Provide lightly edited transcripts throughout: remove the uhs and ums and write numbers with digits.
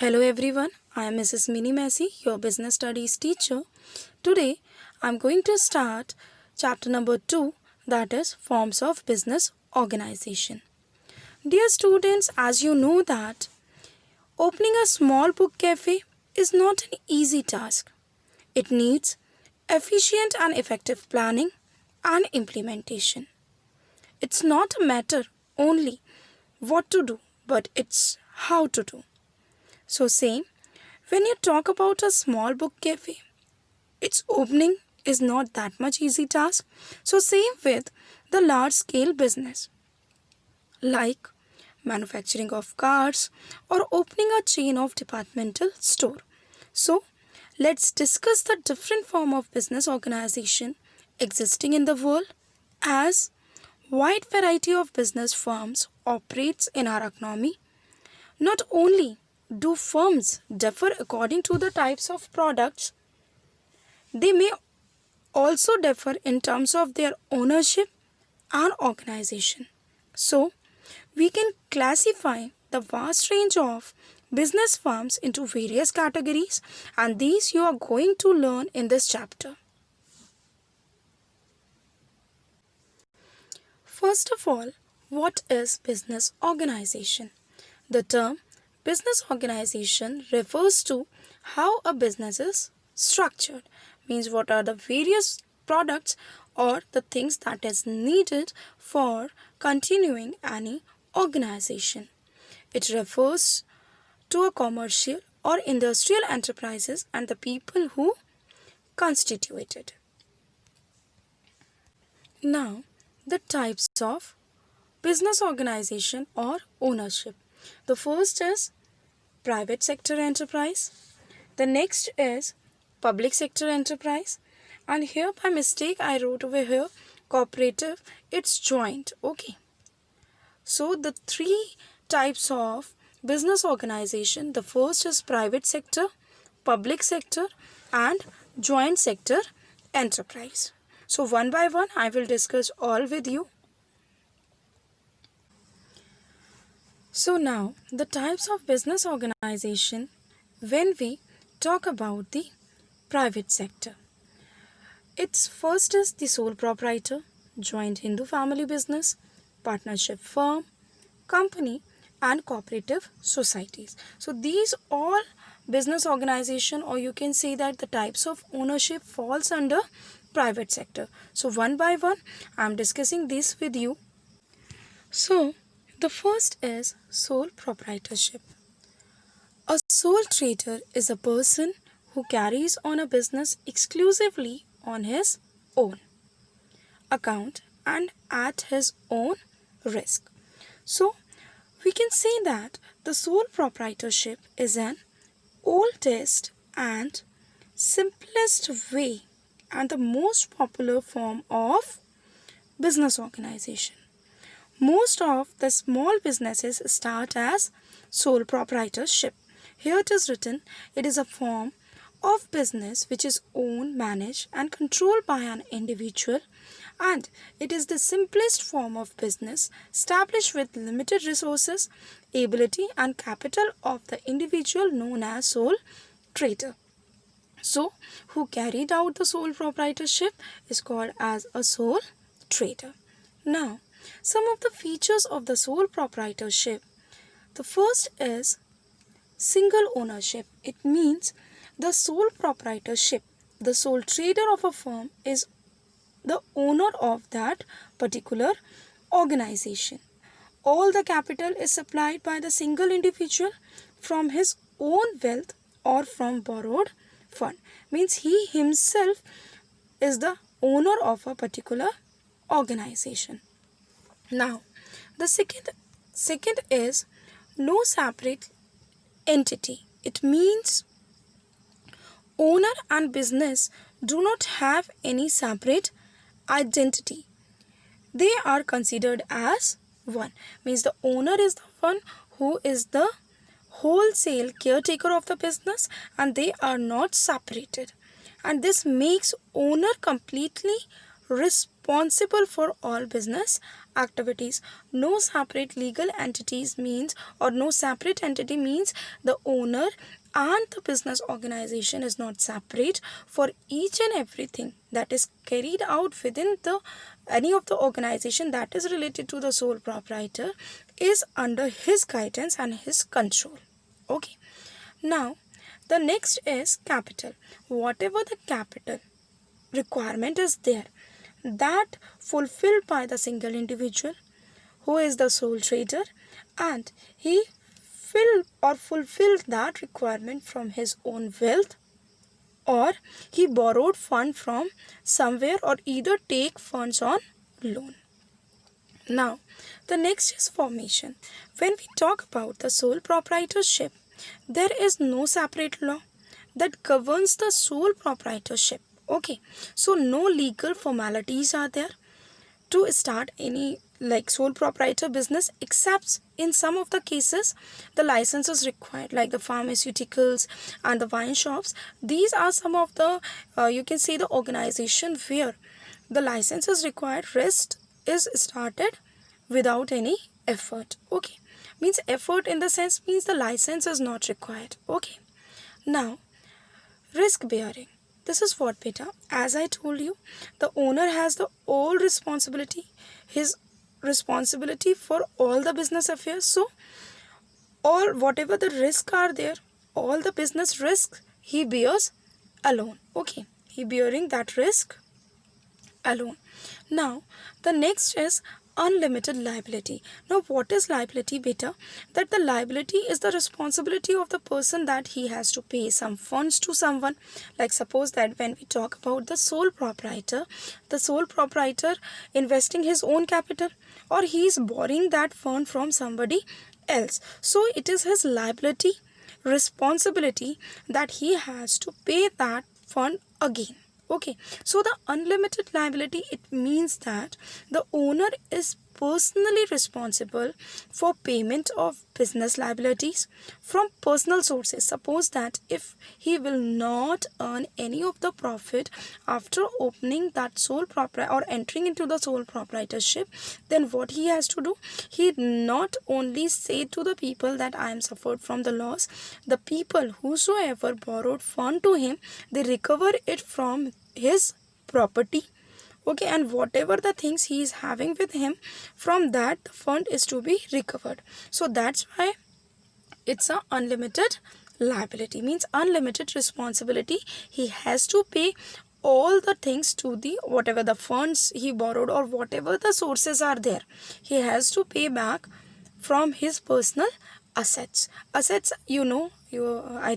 Hello everyone, I am Mrs. Mini Messi, your business studies teacher. Today I am going to start chapter number 2, that is forms of business organization. Dear students, as you know that opening a small book cafe is not an easy task. It needs efficient and effective planning and implementation. It's not a matter only what to do, but it's how to do. So same, when you talk about a small book cafe, its opening is not that much easy task. So same with the large scale business like manufacturing of cars or opening a chain of departmental store. So let's discuss the different form of business organization existing in the world as wide variety of business firms operates in our economy. Not only do firms differ according to the types of products, they may also differ in terms of their ownership and organization. So, we can classify the vast range of business firms into various categories, and these you are going to learn in this chapter. First of all, what is business organization? The term business organization refers to how a business is structured, means what are the various products or the things that is needed for continuing any organization. It refers to a commercial or industrial enterprises and the people who constitute it. Now, the types of business organization or ownership. The first is private sector enterprise. The next is public sector enterprise. And here by mistake I wrote over here cooperative. It's joint. Okay. So the three types of business organization. The first is private sector, public sector and joint sector enterprise. So one by one I will discuss all with you. So now the types of business organization when we talk about the private sector. Its first is the sole proprietor, joint Hindu family business, partnership firm, company and cooperative societies. So these all business organization or you can say that the types of ownership falls under private sector. So one by one I am discussing this with you. So the first is sole proprietorship. A sole trader is a person who carries on a business exclusively on his own account and at his own risk. So we can say that the sole proprietorship is an oldest and simplest way and the most popular form of business organization. Most of the small businesses start as sole proprietorship. Here it is written, it is a form of business which is owned, managed and controlled by an individual, and it is the simplest form of business established with limited resources, ability and capital of the individual known as sole trader. So, who carried out the sole proprietorship is called as a sole trader. Now, some of the features of the sole proprietorship. The first is single ownership. It means the sole proprietorship, the sole trader of a firm is the owner of that particular organization. All the capital is supplied by the single individual from his own wealth or from borrowed fund. Means he himself is the owner of a particular organization. Now, the second is no separate entity. It means owner and business do not have any separate identity. They are considered as one. Means the owner is the one who is the wholesale caretaker of the business and they are not separated. And this makes owner completely responsible for all business activities. No separate legal entities means, or no separate entity means, the owner and the business organization is not separate. For each and everything that is carried out within the any of the organization that is related to the sole proprietor is under his guidance and his control. Okay. Now, the next is capital. Whatever the capital requirement is there, that fulfilled by the single individual who is the sole trader, and he fulfilled that requirement from his own wealth, or he borrowed fund from somewhere, or either take funds on loan. Now, the next is formation. When we talk about the sole proprietorship, there is no separate law that governs the sole proprietorship. Okay, so no legal formalities are there to start any like sole proprietor business, except in some of the cases the license is required, like the pharmaceuticals and the wine shops. These are some of the you can say the organization where the license is required. Rest is started without any effort. Okay, means effort in the sense means the license is not required. Okay. Now, risk bearing. This is what, beta, as I told you, the owner has the all responsibility, his responsibility for all the business affairs. So all whatever the risks are there, all the business risks he bears alone. Okay, he bearing that risk alone. Now, the next is unlimited liability. Now, what is liability, beta? That the liability is the responsibility of the person, that he has to pay some funds to someone. Like suppose that when we talk about the sole proprietor investing his own capital, or he is borrowing that fund from somebody else. So it is his liability, responsibility, that he has to pay that fund again. Okay, so the unlimited liability, it means that the owner is personally responsible for payment of business liabilities from personal sources. Suppose that if he will not earn any of the profit after opening that sole proprietor or entering into the sole proprietorship, then what he has to do, he not only say to the people that I am suffered from the loss, the people whosoever borrowed fund to him, they recover it from his property. Okay, and whatever the things he is having with him, from that the fund is to be recovered. So that's why it's a unlimited liability, means unlimited responsibility. He has to pay all the things to the whatever the funds he borrowed, or whatever the sources are there, he has to pay back from his personal assets. I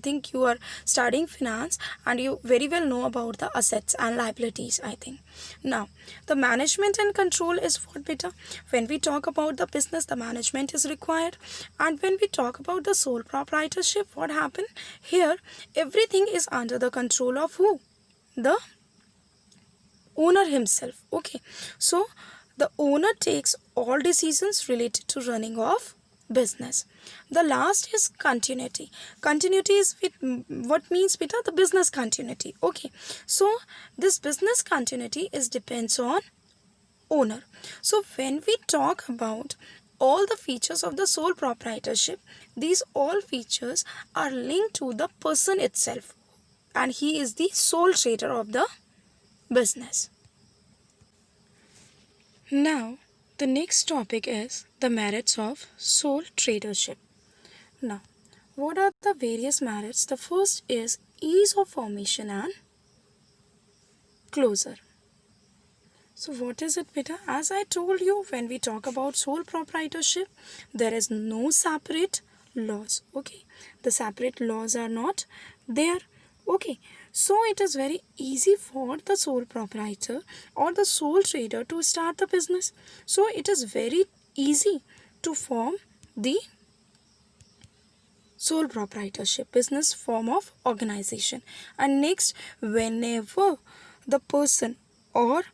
think you are studying finance and you very well know about the assets and liabilities, I think. Now, the management and control is what, beta? When we talk about the business, the management is required. And when we talk about the sole proprietorship, what happened here? Everything is under the control of who? The owner himself. Okay, so the owner takes all decisions related to running of business. The last is continuity. Continuity is what means, beta? The business continuity. Okay, so this business continuity is depends on owner. So when we talk about all the features of the sole proprietorship, these all features are linked to the person itself, and he is the sole trader of the business. Now, the next topic is the merits of sole tradership. Now, what are the various merits? The first is ease of formation and closure. So what is it, beta? As I told you, when we talk about sole proprietorship, there is no separate laws. Okay, the separate laws are not there. Okay, so it is very easy for the sole proprietor or the sole trader to start the business. So it is very easy to form the sole proprietorship business form of organization. And next, whenever the person or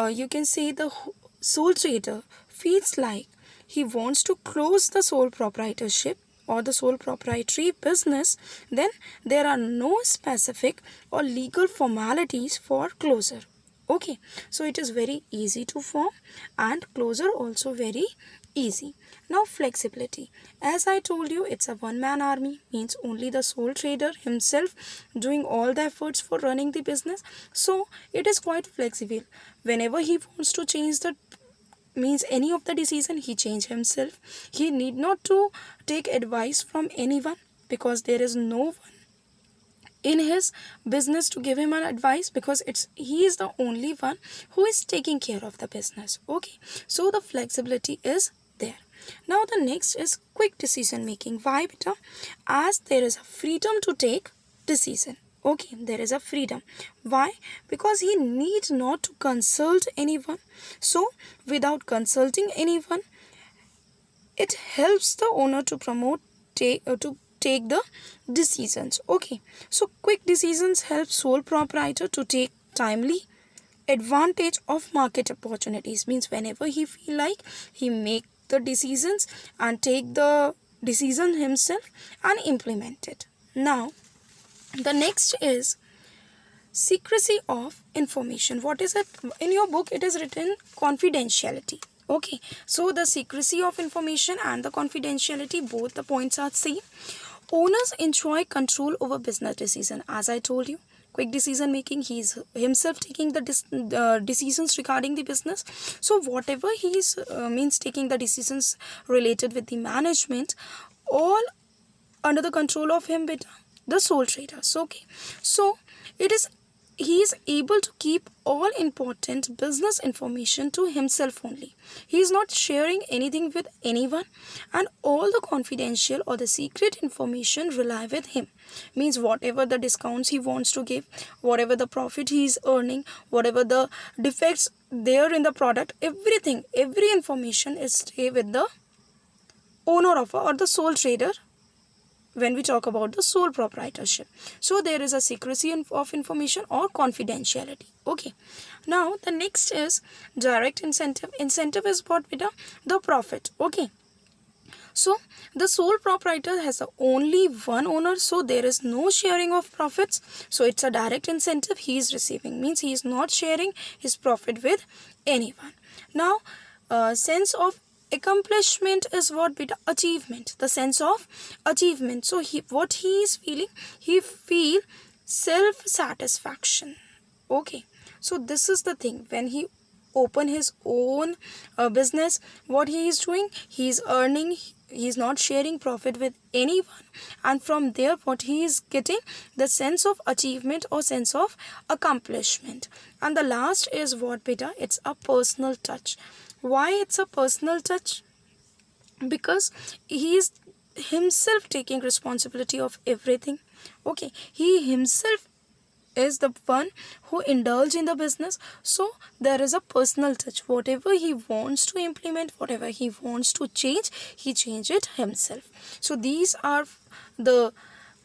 you can say the sole trader feels like he wants to close the sole proprietorship or the sole proprietary business, then there are no specific or legal formalities for closure. Okay, so it is very easy to form and closure also very easy. Now flexibility, as I told you, it's a one man army, means only the sole trader himself doing all the efforts for running the business. So it is quite flexible. Whenever he wants to change the, means any of the decision, he change himself. He need not to take advice from anyone, because there is no one in his business to give him an advice, because it's he is the only one who is taking care of the business. Okay, so the flexibility is there. Now the next is quick decision making. Why, beta? As there is a freedom to take decision. Okay, there is a freedom. Why? Because he needs not to consult anyone. So without consulting anyone, it helps the owner to take the decisions. Okay, so quick decisions help sole proprietor to take timely advantage of market opportunities. Means whenever he feel like, he make the decisions and take the decision himself and implement it. Now the next is secrecy of information. What is it? In your book it is written confidentiality. Okay, so the secrecy of information and the confidentiality, both the points are same. Owners enjoy control over business decision. As I told you, quick decision making, he is himself taking the decisions regarding the business. So whatever he is means taking the decisions related with the management, all under the control of him, beta, the sole traders. Okay, so it is, he is able to keep all important business information to himself only. He is not sharing anything with anyone, and all the confidential or the secret information rely with him. Means whatever the discounts he wants to give, whatever the profit he is earning, whatever the defects there in the product, everything, every information is stay with the owner of, or the sole trader, when we talk about the sole proprietorship. So there is a secrecy of information or confidentiality. Okay, now the next is direct incentive. Incentive is what, beta? The profit. Okay, so the sole proprietor has only one owner, so there is no sharing of profits. So it's a direct incentive he is receiving, means he is not sharing his profit with anyone. Now sense of accomplishment is what, beta? Achievement. The sense of achievement. So what he is feeling, he feel self satisfaction. Okay, so this is the thing. When he open his own business, what he is doing, he is earning, he is not sharing profit with anyone, and from there what he is getting, the sense of achievement or sense of accomplishment. And the last is what, beta? It's a personal touch. Why it's a personal touch? Because he is himself taking responsibility of everything. Okay, he himself is the one who indulge in the business, so there is a personal touch. Whatever he wants to implement, whatever he wants to change, he change it himself. So these are the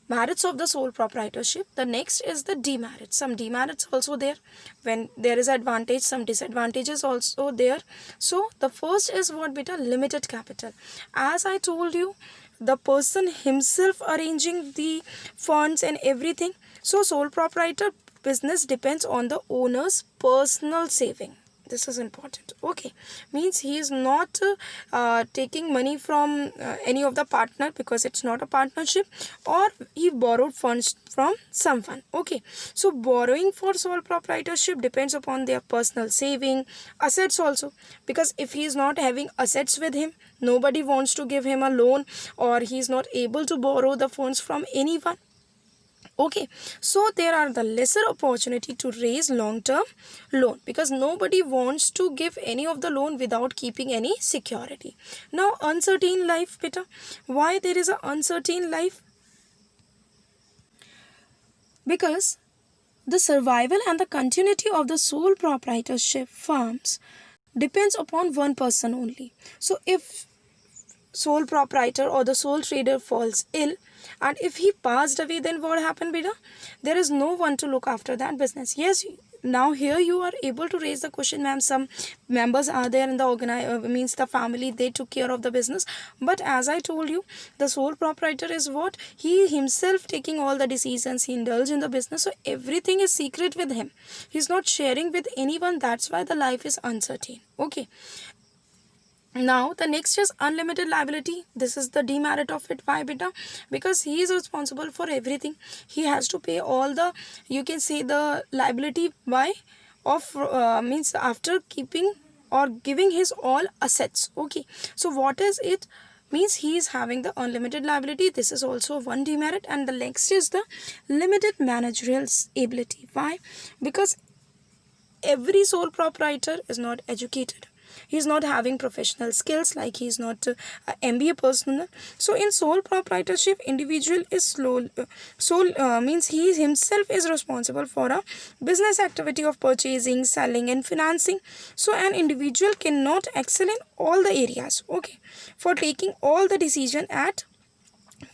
merits of the sole proprietorship. The next is the demerits. Some demerits also there. When there is advantage, some disadvantages also there. So the first is what, beta? Limited capital. As I told you, the person himself arranging the funds and everything. So sole proprietor business depends on the owner's personal saving. This is important. Okay, means he is not taking money from any of the partner, because it's not a partnership, or he borrowed funds from someone. Okay, so borrowing for sole proprietorship depends upon their personal saving, assets also, because if he is not having assets with him, nobody wants to give him a loan, or he is not able to borrow the funds from anyone. Okay, so there are the lesser opportunity to raise long-term loan, because nobody wants to give any of the loan without keeping any security. Now uncertain life, beta. Why there is an uncertain life? Because the survival and the continuity of the sole proprietorship firms depends upon one person only. So if sole proprietor or the sole trader falls ill, and if he passed away, then what happened, beta? There is no one to look after that business. Yes, now here you are able to raise the question, ma'am, some members are there in the means the family, they took care of the business. But as I told you, the sole proprietor is what, he himself taking all the decisions, he indulged in the business, so everything is secret with him, he's not sharing with anyone. That's why the life is uncertain. Okay, now the next is unlimited liability. This is the demerit of it. Why, beta? Because he is responsible for everything. He has to pay all the, you can say, the liability by of means after keeping or giving his all assets. Okay, so what is it? Means he is having the unlimited liability. This is also one demerit. And the next is the limited managerial ability. Why? Because every sole proprietor is not educated, he's not having professional skills, like he's not a MBA person. So in sole proprietorship, individual is sole means he himself is responsible for a business activity of purchasing, selling and financing. So an individual cannot excel in all the areas, okay, for taking all the decision at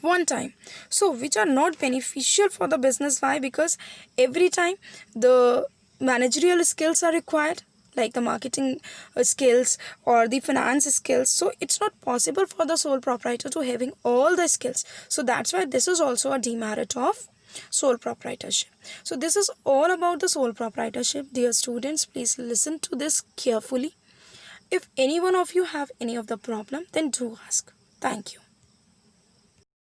one time, so which are not beneficial for the business. Why? Because every time the managerial skills are required, like the marketing skills or the finance skills, so it's not possible for the sole proprietor to having all the skills. So that's why this is also a demerit of sole proprietorship. So this is all about the sole proprietorship. Dear students, please listen to this carefully. If any one of you have any of the problem, then do ask. Thank you.